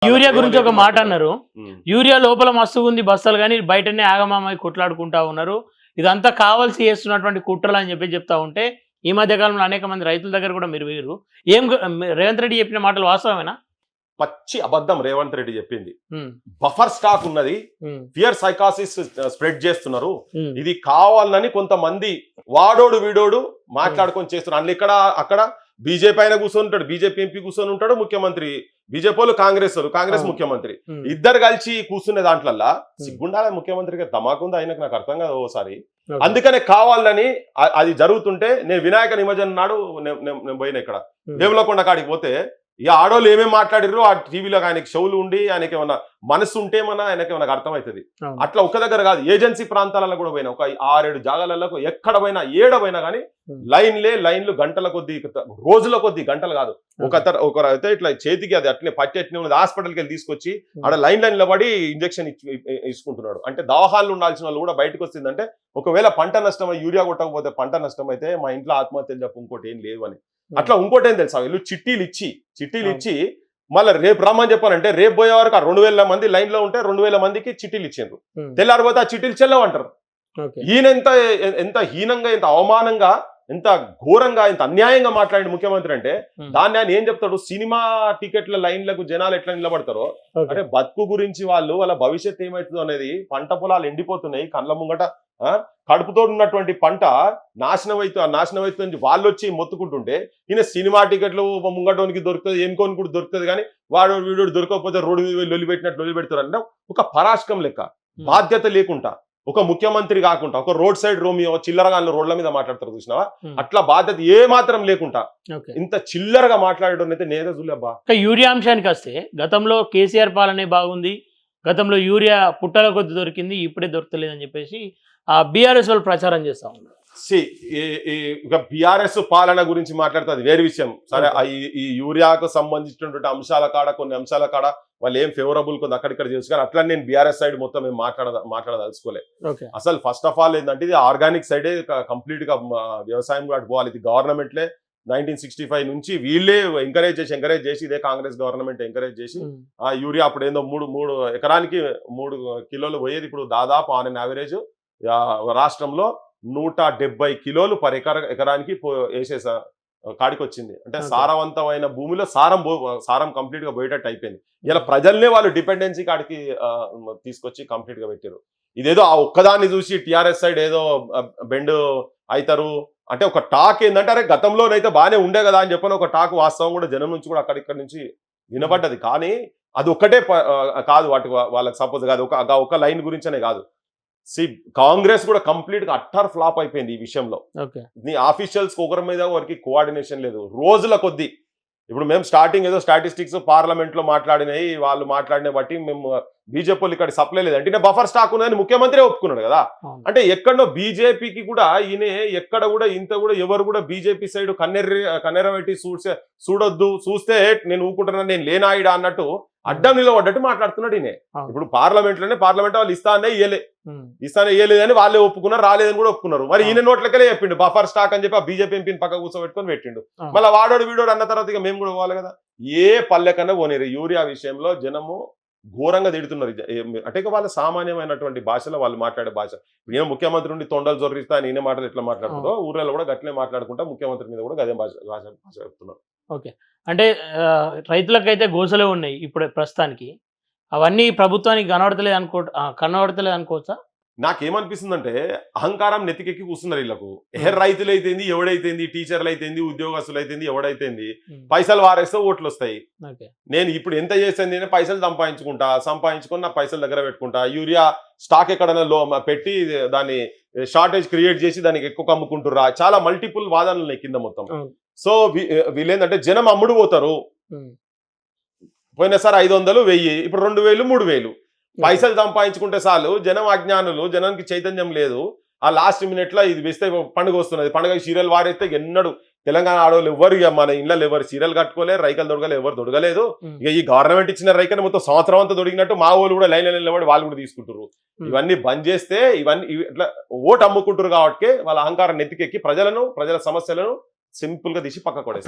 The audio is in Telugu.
యూరియా గురించి ఒక మాట అన్నారు. యూరియా లోపల మస్తుగా ఉంది బస్తాలు కానీ బయటనే ఆగమామై కొట్లాడుకుంటా ఉన్నారు. ఇదంతా కావాల్సి చేస్తున్నటువంటి కుట్రలు అని చెప్పి చెప్తా ఉంటే ఈ మధ్య కాలంలో అనేక మంది రైతుల దగ్గర కూడా మీరు వేరు. రేవంత్ రెడ్డి చెప్పిన మాటలు వాస్తవమేనా? పచ్చి అబద్ధం రేవంత్ రెడ్డి చెప్పింది. బఫర్ స్టాక్ ఉన్నది, ఫియర్ సైకాసిస్ స్ప్రెడ్ చేస్తున్నారు. ఇది కావాలని కొంతమంది వాడోడు వీడోడు మాట్లాడుకొని చేస్తున్నారు. అందులో ఇక్కడ అక్కడ బీజేపీ ఆయన కూర్చొని ఉంటాడు, బీజేపీ ఎంపీ కూర్చొని ఉంటాడు, ముఖ్యమంత్రి బీజేపీ వాళ్ళు కాంగ్రెస్ ముఖ్యమంత్రి ఇద్దరు కలిసి కూర్చునే దాంట్లల్లా సిగ్గుండాలి ముఖ్యమంత్రికి. ధమాకుంది ఆయనకు, నాకు అర్థం కాదు ఓసారి. అందుకనే కావాలని అది జరుగుతుంటే నేను వినాయక నిమజ్జనం నాడు నేను పోయిన ఇక్కడ దేవలకొండ కాడికి పోతే ఇక ఆడోళ్ళు ఏమేమి మాట్లాడిర్రు ఆ టీవీలో ఆయనకి షోలు ఉండి ఆయనకి ఏమన్నా మనసు ఉంటే ఆయనకి ఏమన్నా అర్థమవుతుంది. అట్లా ఒక దగ్గర కాదు, ఏజెన్సీ ప్రాంతాలలో కూడా పోయినా, ఒక 6-7 జాగాలలో ఎక్కడ పోయినా ఏడపోయినా కానీ లైన్లు గంటల కొద్ది, రోజుల కొద్ది, గంటలు కాదు. ఒకరైతే ఇట్లా చేతికి అది అట్లే పట్టి అట్లే ఉన్నది, హాస్పిటల్కి వెళ్ళి తీసుకొచ్చి ఆడ లైన్ నిలబడి ఇంజక్షన్ ఇచ్చుకుంటున్నాడు. అంటే దవాఖాన్లు ఉండాల్సిన వాళ్ళు కూడా బయటకు వస్తుందంటే ఒకవేళ పంట నష్టం యూరియా కొట్టకపోతే పంట నష్టం అయితే మా ఇంట్లో ఆత్మహత్యలు చెప్పు ఇంకోటి ఏం లేవు అని. అట్లా ఇంకోటి ఏం తెలుసా, వీళ్ళు చిట్టీలు ఇచ్చి మళ్ళీ రేపు రమ్మని చెప్పాలంటే రేపు పోయే వరకు 2000 మంది లైన్ లో ఉంటే 2000 మందికి చిట్టీలు ఇచ్చిండ్రు. తెల్లారిపోతే ఆ చిట్టీలు చెల్లవంటారు. ఈయన ఎంత హీనంగా, ఎంత అవమానంగా, ఎంత ఘోరంగా, ఎంత అన్యాయంగా మాట్లాడిన ముఖ్యమంత్రి అంటే దాన్ని ఆయన ఏం చెప్తాడు? సినిమా టికెట్ల లైన్లకు జనాలు ఎట్లా నిలబడతారో అంటే బతుకు గురించి వాళ్ళ భవిష్యత్తు ఏమవుతుందో అనేది, పంట పొలాలు ఎండిపోతున్నాయి కళ్ళ ముంగట, కడుపుతో ఉన్నటువంటి పంట నాశనం అవుతుంది వాళ్ళు వచ్చి మొత్తుకుంటుంటే ఈయన సినిమా టికెట్లు ముంగటోనికి దొరుకుతుంది, ఎన్కోని కూడా దొరుకుతుంది కానీ వాడు వీడు దొరకకపోతే రోడ్డు మీద లొల్లి పెట్టినట్టు లొల్లి పెడతారు అంటే ఒక పరాశకం లెక్క, బాధ్యత లేకుండా, ఒక ముఖ్యమంత్రి కాకుండా ఒక రోడ్ సైడ్ రోమియో చిల్లరగాళ్ళు రోడ్ల మీద మాట్లాడతారు చూసినావా, అట్లా బాధ్యత ఏ మాత్రం లేకుండా ఇంత చిల్లరగా మాట్లాడడం అయితే నేనే చూలేబ్బా. యూరియా అంశానికి వస్తే గతంలో కేసీఆర్ పాలనే బాగుంది, గతంలో యూరియా పుట్టల కొద్ది దొరికింది, ఇప్పుడే దొరకలేదని చెప్పేసి ఆ బీఆర్ఎస్ వాళ్ళు ప్రచారం చేస్తా ఉన్నారు. బీఆర్ఎస్ పాలన గురించి మాట్లాడుతుంది వేరే విషయం. సరే, ఈ యూరియాకు సంబంధించినటువంటి అంశాల కాడ, కొన్ని అంశాల కాడ వాళ్ళు ఏం ఫేవరబుల్ కొంత అక్కడిక్కడ చేసు, కానీ అట్లా నేను బీఆర్ఎస్ సైడ్ మొత్తం మేము మాట్లాడదలుచుకోలే. అసలు ఫస్ట్ ఆఫ్ ఆల్ ఏంటంటే ఇది ఆర్గానిక్ సైడే కంప్లీట్ గా వ్యవసాయం కూడా పోవాలి. ఇది గవర్నమెంట్లే 1965 నుంచి వీళ్ళే ఎంకరేజ్ చేసి ఇదే కాంగ్రెస్ గవర్నమెంట్ ఎంకరేజ్ చేసి ఆ యూరియా అప్పుడు ఏందో 3 ఎకరానికి 3 కిలోలు పోయేది, ఇప్పుడు దాదాపు ఆన్ అన్ యావరేజ్ రాష్ట్రంలో 170 కిలోలు పర్ ఎకరానికి వేసేసా కాడికి వచ్చింది. అంటే సారవంతమైన భూమిలో సారం కంప్లీట్ గా పోయేటట్టు అయిపోయింది. ఇలా ప్రజల్నే వాళ్ళు డిపెండెన్సీ కాడికి తీసుకొచ్చి కంప్లీట్ గా పెట్టారు. ఇదేదో ఆ ఒక్కదాన్ని చూసి టిఆర్ఎస్ సైడ్ ఏదో బెండ్ అవుతారు అంటే ఒక టాక్ ఏంటంటే అరే గతంలోనైతే బాగానే ఉండే కదా అని చెప్పని ఒక టాక్ వాస్తవం కూడా జనం నుంచి కూడా అక్కడిక్కడి నుంచి వినబడ్డది. కానీ అది ఒక్కటే కాదు, వాళ్ళకి సపోజ్ కాదు, ఒక లైన్ గురించనే కాదు. కాంగ్రెస్ కూడా కంప్లీట్ గా అట్టర్ ఫ్లాప్ అయిపోయింది ఈ విషయంలో. నీ ఆఫీషియల్స్ ఒకరి మీద ఒకరికి కోఆర్డినేషన్ లేదు, రోజుల కొద్దీ. ఇప్పుడు మేము స్టార్టింగ్ ఏదో స్టాటిస్టిక్స్ పార్లమెంట్ లో మాట్లాడినాయి, వాళ్ళు మాట్లాడిన బట్టి మేము బీజేపీ ఇక్కడ సప్లై లేదు అంటే బఫర్ స్టాక్ ఉందని ముఖ్యమంత్రి ఒప్పుకున్నాడు కదా. అంటే ఎక్కడో బీజేపీకి కూడా ఈయన ఎక్కడ కూడా ఇంత కూడా ఎవరు కూడా బీజేపీ సైడ్ కన్నెర పెట్టి చూడొద్దు, చూస్తే నేను ఊకుంటున్నాను, నేను లేనాయిడా అన్నట్టు అడ్డం నిలబడ్డట్టు మాట్లాడుతున్నాడు ఈయన. ఇప్పుడు పార్లమెంట్ వాళ్ళు ఇస్తానే ఇయ్యలేదని వాళ్ళే ఒప్పుకున్నారు, రాలేదని కూడా ఒప్పుకున్నారు. మరి ఈయన నోట్లకెళ్ళే చెప్పిండు బఫర్ స్టాక్ అని చెప్పి ఆ బీజేపీ ఎంపీని పక్క కూర్చోబెట్టుకొని పెట్టిండు. మళ్ళీ వాడోడు వీడోడు అన్న తర్వాత ఇక మేము కూడా పోవాలి కదా. ఏ పల్లెకన్నా పోనీరు యూరియా విషయంలో జనము ఘోరంగా తిడుతున్నారు. అంటే వాళ్ళ సామాన్యమైనటువంటి భాషలో వాళ్ళు మాట్లాడే భాష. ఈయన ముఖ్యమంత్రి నుండి తొండలు జొర్రిస్తా ఈయన మాటలు ఎట్లా మాట్లాడుతుందో ఊర్లలో కూడా గట్లే మాట్లాడుకుంటా ముఖ్యమంత్రి మీద కూడా అదే భాష చెప్తున్నారు. ఓకే, అంటే రైతులకైతే గోసలే ఉన్నాయి ఇప్పుడు ప్రస్తుతానికి, అవన్నీ ప్రభుత్వానికి కనబడతలేదు అనుకోవచ్చా? నాకేమనిపిస్తుందంటే అహంకారం నెత్తికెక్కి కూర్చున్నారు వీళ్ళకు. రైతులు అయితేంది, ఎవడైతేంది, టీచర్లు అయితేంది, ఉద్యోగస్తులు అయితేంది, ఎవడైతేంది, పైసలు వారేస్తే ఓట్లు వస్తాయి. నేను ఇప్పుడు ఎంత చేస్తాను, నేను పైసలు సంపాదించుకుని నా పైసలు దగ్గర పెట్టుకుంటా. యూరియా స్టాక్ ఎక్కడైనా పెట్టి దాన్ని షార్టేజ్ క్రియేట్ చేసి దానికి ఎక్కువ అమ్ముకుంటుర్రా, చాలా మల్టిపుల్ వాదనలు ఉన్నాయి కింద మొత్తం. సో వీళ్ళేంటంటే జనం అమ్ముడు పోతారు. పోయినసారి 500, 1000, ఇప్పుడు 2000, 3000 పైసలు సంపాదించుకుంటే చాలు. జనం అజ్ఞానులు, జనానికి చైతన్యం లేదు. ఆ లాస్ట్ మినిట్ లో ఇది వేస్తే పండుగ వస్తున్నది, పండుగ సీరియల్ వారేస్తే ఎన్నడు తెలంగాణ ఆడవాళ్ళు ఎవరు మన ఇళ్ళలో ఎవరు సీరియల్ కట్టుకోలేదు, రైకలు దొడగలేదు, ఎవరు దొడగలేదు. ఇక ఈ గవర్నమెంట్ ఇచ్చిన రైకని మొత్తం సంవత్సరం అంతా దొడిగినట్టు మా వాళ్ళు కూడా లైన్ నిలబడి వాళ్ళు కూడా తీసుకుంటారు. ఇవన్నీ బంద్ చేస్తే ఇవన్నీ ఇట్లా ఓటు అమ్ముకుంటారు కాబట్టి వాళ్ళ అహంకారం నెత్తికెక్కి ప్రజల సమస్యలను సింపుల్ గా తీసి పక్క కొడేస్తారు.